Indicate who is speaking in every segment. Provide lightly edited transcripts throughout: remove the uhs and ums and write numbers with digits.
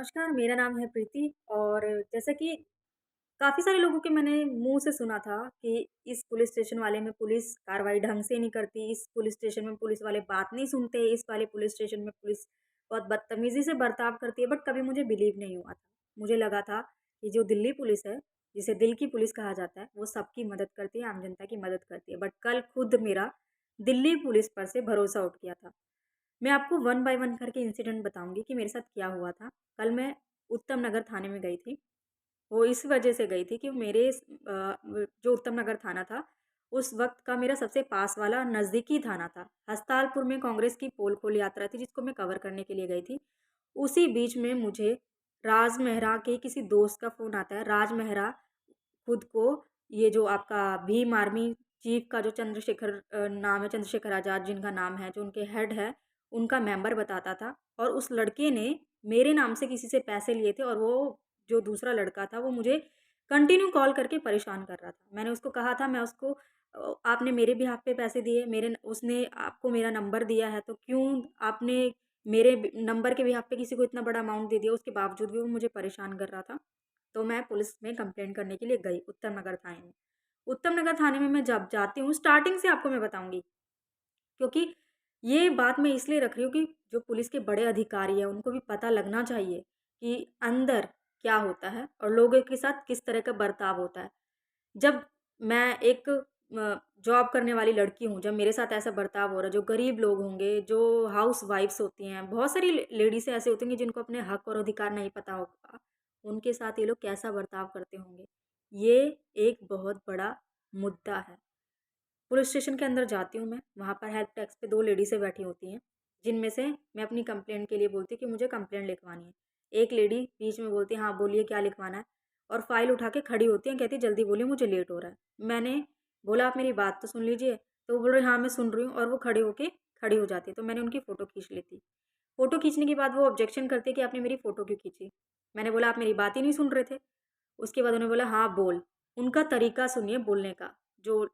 Speaker 1: नमस्कार, मेरा नाम है प्रीति और जैसा कि काफ़ी सारे लोगों के मैंने मुँह से सुना था कि इस पुलिस स्टेशन वाले में पुलिस कार्रवाई ढंग से नहीं करती, इस पुलिस स्टेशन में पुलिस वाले बात नहीं सुनते, इस वाले पुलिस स्टेशन में पुलिस बहुत बदतमीज़ी से बर्ताव करती है, बट कभी मुझे बिलीव नहीं हुआ था। मुझे लगा था कि जो दिल्ली पुलिस है, जिसे दिल की पुलिस कहा जाता है, वो सबकी मदद करती है, आम जनता की मदद करती है। बट कल खुद मेरा दिल्ली पुलिस पर से भरोसा उठ गया था। मैं आपको वन बाय वन करके इंसिडेंट बताऊँगी कि मेरे साथ क्या हुआ था। कल मैं उत्तम नगर थाने में गई थी। वो इस वजह से गई थी कि जो उत्तम नगर थाना था, उस वक़्त का मेरा सबसे पास वाला नज़दीकी थाना था। हस्तालपुर में कांग्रेस की पोल खोल यात्रा थी जिसको मैं कवर करने के लिए गई थी। उसी बीच में मुझे राज मेहरा के किसी दोस्त का फ़ोन आता है। राज मेहरा खुद को ये जो आपका भीम आर्मी चीफ का जो नाम है, चंद्रशेखर आज़ाद जिनका नाम है, जो उनके हेड है, उनका मेंबर बताता था और उस लड़के ने मेरे नाम से किसी से पैसे लिए थे और वो जो दूसरा लड़का था वो मुझे कंटिन्यू कॉल करके परेशान कर रहा था। मैंने उसको कहा था मैं उसको आपने मेरे बिहाफ़ पे पैसे दिए, मेरे उसने आपको मेरा नंबर दिया है तो क्यों आपने मेरे नंबर के बिहाफ़ पे किसी को इतना बड़ा अमाउंट दे दिया? उसके बावजूद भी वो मुझे परेशान कर रहा था। तो मैं पुलिस में कंप्लेंट करने के लिए गई उत्तम नगर थाने में। उत्तम नगर थाने में मैं जब जाती हूँ स्टार्टिंग से आपको मैं बताऊँगी, क्योंकि ये बात मैं इसलिए रख रही हूँ कि जो पुलिस के बड़े अधिकारी हैं उनको भी पता लगना चाहिए कि अंदर क्या होता है और लोगों के साथ किस तरह का बर्ताव होता है। जब मैं एक जॉब करने वाली लड़की हूँ, जब मेरे साथ ऐसा बर्ताव हो रहा है, जो गरीब लोग होंगे, जो हाउसवाइफ्स होती हैं, बहुत सारी लेडीज़ ऐसी होती होंगी जिनको अपने हक और अधिकार नहीं पता होगा, उनके साथ ये लोग कैसा बर्ताव करते होंगे। ये एक बहुत बड़ा मुद्दा है। पुलिस स्टेशन के अंदर जाती हूँ मैं, वहाँ पर हेल्प डेस्क पे 2 लेडीज़ें बैठी होती हैं, जिनमें से मैं अपनी कंप्लेंट के लिए बोलती हूँ कि मुझे कंप्लेंट लिखवानी है। एक लेडी बीच में बोलती है, "हाँ, बोलिए क्या लिखवाना है?" और फ़ाइल उठा के खड़ी होती हैं, कहती है, "जल्दी बोलिए मुझे लेट हो रहा है।" मैंने बोला, "आप मेरी बात तो सुन लीजिए।" तो वो बोल रही, "हाँ, मैं सुन रही हूँ" और वो खड़े होके खड़ी हो जाती है, तो मैंने उनकी फ़ोटो खींच ली थी। फ़ोटो खींचने के बाद वो ऑब्जेक्शन करती है कि आपने मेरी फ़ोटो क्यों खींची? मैंने बोला, "आप मेरी बात ही नहीं सुन रहे थे।" उसके बाद उन्होंने बोला, "हाँ, बोल।" उनका तरीका सुनिए बोलने का, जो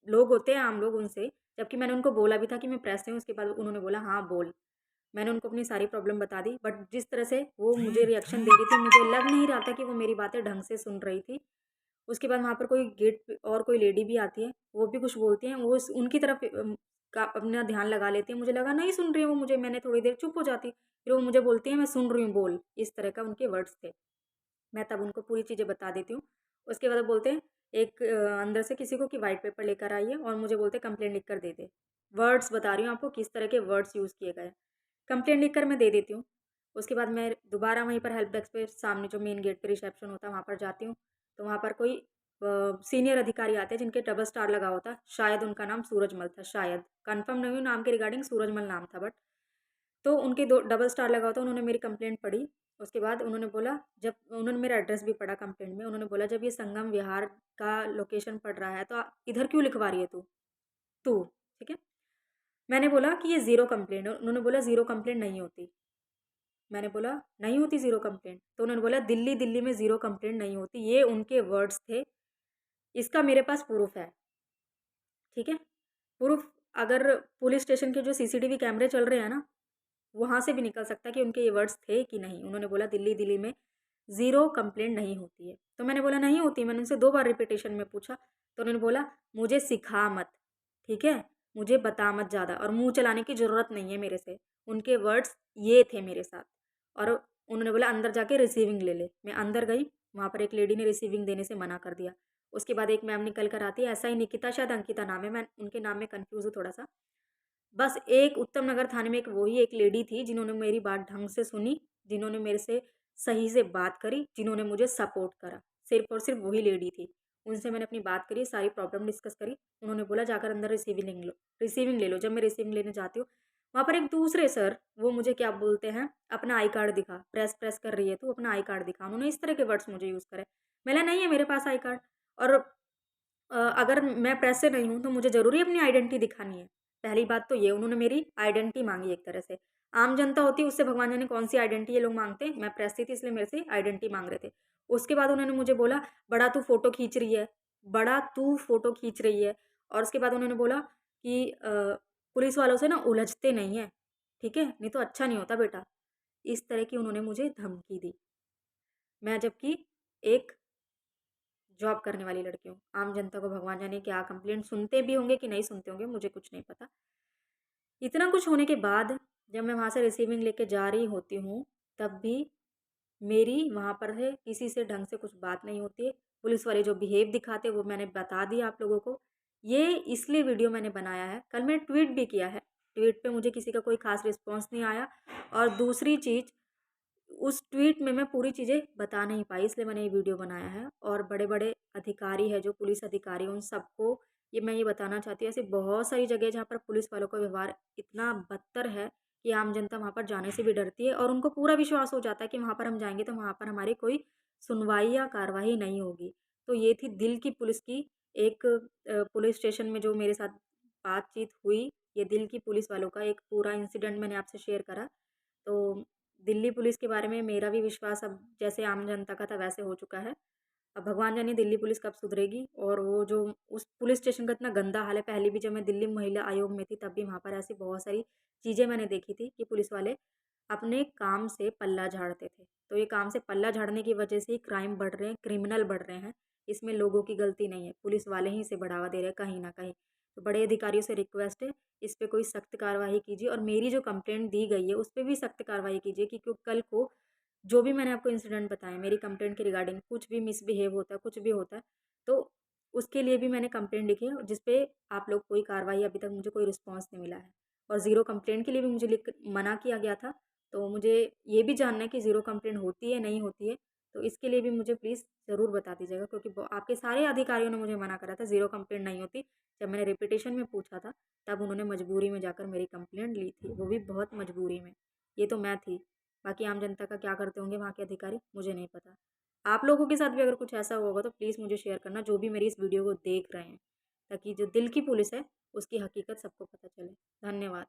Speaker 1: लोग होते हैं आम लोग उनसे, जबकि मैंने उनको बोला भी था कि मैं प्रेस से हूँ, उसके बाद उन्होंने बोला हाँ बोल। मैंने उनको अपनी सारी प्रॉब्लम बता दी, बट जिस तरह से वो मुझे रिएक्शन दे रही थी, मुझे लग नहीं रहा था कि वो मेरी बातें ढंग से सुन रही थी। उसके बाद वहाँ पर कोई गेट पे और कोई लेडी भी आती है, वो भी कुछ बोलती हैं, वो उनकी तरफ का अपना ध्यान लगा लेती है, मुझे लगा नहीं सुन रही है वो मुझे, मैंने थोड़ी देर चुप हो जाती, फिर वो मुझे बोलती है मैं सुन रही हूँ बोल, इस तरह का उनके वर्ड्स थे। मैं तब उनको पूरी चीज़ें बता देती हूँ। उसके बाद वो बोलते हैं एक अंदर से किसी को कि व्हाइट पेपर लेकर आइए और मुझे बोलते हैं कंप्लेंट लिख कर दे दे। वर्ड्स बता रही हूँ आपको किस तरह के वर्ड्स यूज़ किए गए। कंप्लेंट लिख कर मैं दे देती हूँ। उसके बाद मैं दोबारा वहीं पर हेल्प डेस्क पे सामने जो मेन गेट पे रिसेप्शन होता है वहाँ पर जाती हूँ। तो वहाँ पर कोई सीनियर अधिकारी आते हैं जिनके डबल स्टार लगा होता है। शायद उनका नाम सूरजमल था शायद। कन्फर्म नहीं हूँ नाम के रिगार्डिंग सूरजमल नाम था बट तो उनके 2 डबल स्टार लगा था, उन्होंने मेरी कंप्लेंट पढ़ी। उसके बाद उन्होंने बोला जब उन्होंने मेरा एड्रेस भी पढ़ा कंप्लेंट में, उन्होंने बोला जब ये संगम विहार का लोकेशन पड़ रहा है, तो इधर क्यों लिखवा रही है तू? तू, ठीक है? मैंने बोला कि ये ज़ीरो कंप्लेंट है, उन्होंने बोला ज़ीरो कंप्लेंट नहीं होती। मैंने बोला नहीं होती ज़ीरो कंप्लेंट, तो उन्होंने बोला दिल्ली में ज़ीरो कंप्लेंट नहीं होती, ये उनके वर्ड्स थे, इसका मेरे पास प्रूफ़ है, ठीक है? प्रूफ़ अगर पुलिस स्टेशन के जो सीसीटीवी कैमरे चल रहे हैं ना वहाँ से भी निकल सकता है कि उनके ये वर्ड्स थे कि नहीं। उन्होंने बोला दिल्ली में ज़ीरो कंप्लेंट नहीं होती है। तो मैंने बोला नहीं होती, मैंने उनसे 2 बार रिपिटेशन में पूछा, तो उन्होंने बोला मुझे सिखा मत, ठीक है? मुझे बता मत ज़्यादा और मुँह चलाने की ज़रूरत नहीं है मेरे से। उनके वर्ड्स ये थे मेरे साथ और उन्होंने बोला अंदर जाके रिसीविंग ले ले। मैं अंदर गई, वहाँ पर एक लेडी ने रिसीविंग देने से मना कर दिया। उसके बाद एक मैम निकल कर आती है, ऐसा ही निकिता शायद अंकिता नाम है, मैं उनके नाम में कन्फ्यूज़ हूँ थोड़ा-सा। बस एक उत्तम नगर थाने में एक वही एक लेडी थी जिन्होंने मेरी बात ढंग से सुनी, जिन्होंने मेरे से सही से बात करी, जिन्होंने मुझे सपोर्ट करा। सिर्फ़ और सिर्फ़ वही लेडी थी। उनसे मैंने अपनी बात करी, सारी प्रॉब्लम डिस्कस करी। उन्होंने बोला जाकर अंदर रिसीविंग ले लो। जब मैं रिसीविंग लेने जाती हूँ, वहाँ पर एक दूसरे सर वो मुझे क्या बोलते हैं, अपना आई कार्ड दिखा। प्रेस कर रही है तू अपना आई कार्ड दिखा। उन्होंने इस तरह के वर्ड्स मुझे यूज़ करे। मैंने नहीं है मेरे पास आई कार्ड और अगर मैं प्रेस से नहीं हूँ तो मुझे ज़रूरी अपनी आइडेंटिटी दिखानी है। पहली बात तो ये उन्होंने मेरी आइडेंटिटी माँगी एक तरह से। आम जनता होती उससे भगवान जाने कौन-सी आइडेंटिटी ये लोग माँगते हैं। मैं प्रेस से थी इसलिए मेरे से आइडेंटिटी माँग रहे थे। उसके बाद उन्होंने मुझे बोला, "बड़ा तू फ़ोटो खींच रही है, बड़ा तू फ़ोटो खींच रही है।" और उसके बाद उन्होंने बोला कि पुलिस वालों से ना उलझते नहीं हैं, ठीक है? नहीं तो अच्छा नहीं होता बेटा। इस तरह की उन्होंने मुझे धमकी दी। मैं जबकि एक जॉब करने वाली लड़की हूँ। आम जनता को भगवान जाने क्या कंप्लेंट सुनते भी होंगे कि नहीं सुनते होंगे, मुझे कुछ नहीं पता। इतना कुछ होने के बाद जब मैं वहाँ से रिसीविंग लेके जा रही होती हूँ, तब भी मेरी वहाँ पर है किसी से ढंग से कुछ बात नहीं होती है। पुलिस वाले जो बिहेव दिखाते हैं वो मैंने बता दिया आप लोगों को। ये इसलिए वीडियो मैंने बनाया है, कल मैंने ट्वीट भी किया है। ट्वीट पे मुझे किसी का कोई ख़ास रिस्पॉन्स नहीं आया और दूसरी चीज़ उस ट्वीट में मैं पूरी चीज़ें बता नहीं पाई, इसलिए मैंने ये वीडियो बनाया है। और बड़े-बड़े अधिकारी हैं, जो पुलिस अधिकारी हैं, उन सबको मैं ये बताना चाहती हूँ, ऐसी बहुत सारी जगह है जहाँ पर पुलिस वालों का व्यवहार इतना बदतर है कि आम जनता वहाँ पर जाने से भी डरती है और उनको पूरा विश्वास हो जाता है कि वहाँ पर हम जाएँगे तो वहाँ पर हमारी कोई सुनवाई या कार्रवाई नहीं होगी। तो ये थी दिल की पुलिस की एक पुलिस स्टेशन में जो मेरे साथ बातचीत हुई, ये दिल की पुलिस वालों का एक पूरा इंसिडेंट मैंने आपसे शेयर करा। तो दिल्ली पुलिस के बारे में मेरा भी विश्वास अब जैसे आम जनता का था वैसे हो चुका है। अब भगवान जाने दिल्ली पुलिस कब सुधरेगी और वो जो उस पुलिस स्टेशन का इतना गंदा हाल है, पहले भी जब मैं दिल्ली महिला आयोग में थी तब भी वहाँ पर ऐसी बहुत सारी चीज़ें मैंने देखी थी कि पुलिस वाले अपने काम से पल्ला झाड़ते थे। तो ये काम से पल्ला झाड़ने की वजह से ही क्राइम बढ़ रहे हैं, क्रिमिनल बढ़ रहे हैं। इसमें लोगों की गलती नहीं है, पुलिस वाले ही इसे बढ़ावा दे रहे हैं कहीं न कहीं। तो बड़े अधिकारियों से रिक्वेस्ट है, इस पे कोई सख्त कार्रवाई कीजिए और मेरी जो कंप्लेंट दी गई है, उस पे भी सख्त कार्रवाई कीजिए कि क्यों कल को जो भी मैंने आपको इंसिडेंट बताए, मेरी कंप्लेंट के रिगार्डिंग कुछ भी मिसबिहेव होता है, कुछ भी होता है, तो उसके लिए भी मैंने कंप्लेंट लिखी है, जिस पे आप लोग कोई कार्रवाई अभी तक मुझे कोई रिस्पॉन्स नहीं मिला है। और ज़ीरो कंप्लेंट के लिए भी मुझे लिख मना किया गया था, तो मुझे ये भी जानना है कि ज़ीरो कंप्लेंट होती है, नहीं होती है? तो इसके लिए भी मुझे प्लीज़ ज़रूर बता दीजिएगा क्योंकि ब आपके सारे अधिकारियों ने मुझे मना करा था, ज़ीरो कंप्लेंट नहीं होती। जब मैंने रिपिटिशन में पूछा था, तब उन्होंने मजबूरी में जाकर मेरी कंप्लेंट ली थी, वो भी बहुत मजबूरी में। ये तो मैं थी, बाकी आम जनता का क्या करते होंगे वहाँ के अधिकारी, मुझे नहीं पता। आप लोगों के साथ भी अगर कुछ ऐसा होगा तो प्लीज़ मुझे शेयर करना, जो भी मेरी इस वीडियो को देख रहे हैं, ताकि जो दिल की पुलिस है, उसकी हकीकत सबको पता चले। धन्यवाद।